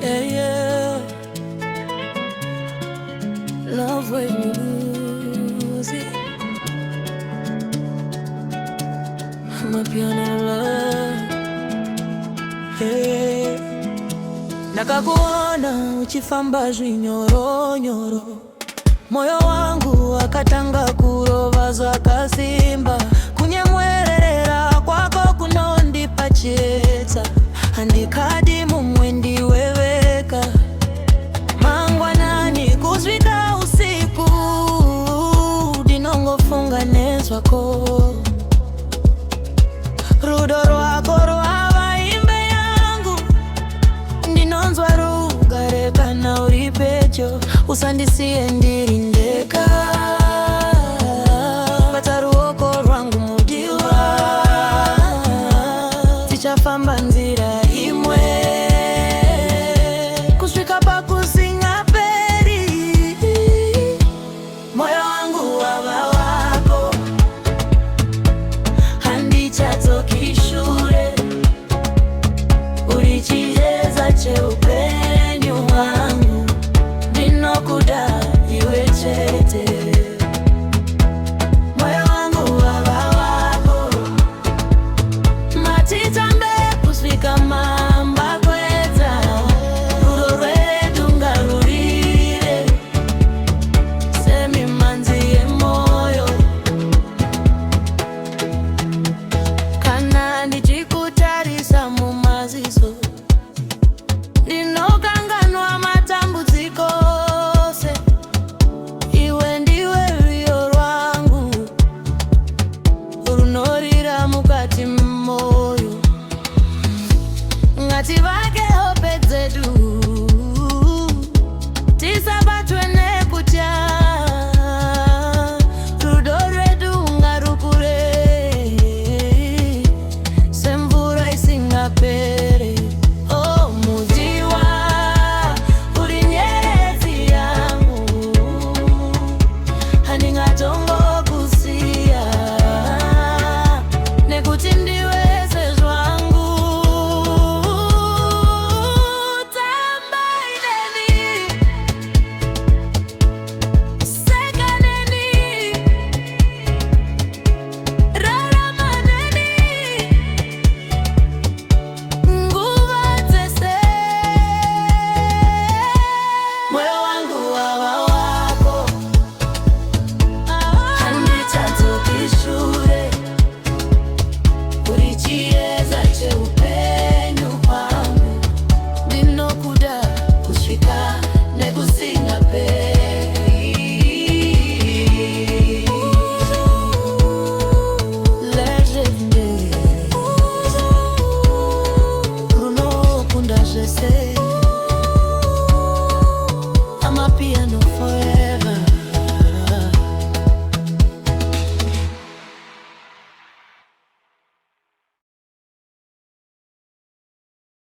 Yeah, yeah. Love when you lose it. Mapiano love. Hey. Nakakuona uchifamba zvinyoronyoro, moyo wangu wakatanga kurova zvakasimba. Kunyemwerera kwako kunondipa chetsa, handikadi mumwe ndiweweka. Mangwanani kusvika usiku, ndinongofunga nezvako. Rudo rwako rwavaimbe yangu, ndinonzwa rugare kana uri pedyo. Usandisiye ndiri ndeka, bata ruoko rwangu mudiwa. Tichafamba nzira imwe, kusvika pakusingaperi. Moyo wangu wava wako, handichatsoki shure. Uri chiedza cheupenyu hwangu, ndinokuda iwe chete. Moyo wangu wava wako, matitambe kusvika mamba kwedza. Rudo rwedu ngarurire semimanzi yemoyo. Kana ndichikutarisa mumaziso, ndinokanganwa matambudziko ose. Iwe ndiwe ruyo rwangu, runorira mukati mmoyo. Ngativake hope dzedu, tisabatwe nekutya. Rudo rwedu ngarukure semvura isingapere. Oh mudiwa, uri nyeredzi yangu, handingatongokusiya nekuti ndiwe sezvangu. Tamba ineni, seka neni, rarama neni, nguva dzese. Moyo wangu wava wako, handichatsoki shure. Uri chiedza cheupenyu hwangu, ndinokuda kusvika nekusingaperi. Legendary, runokunda zvese.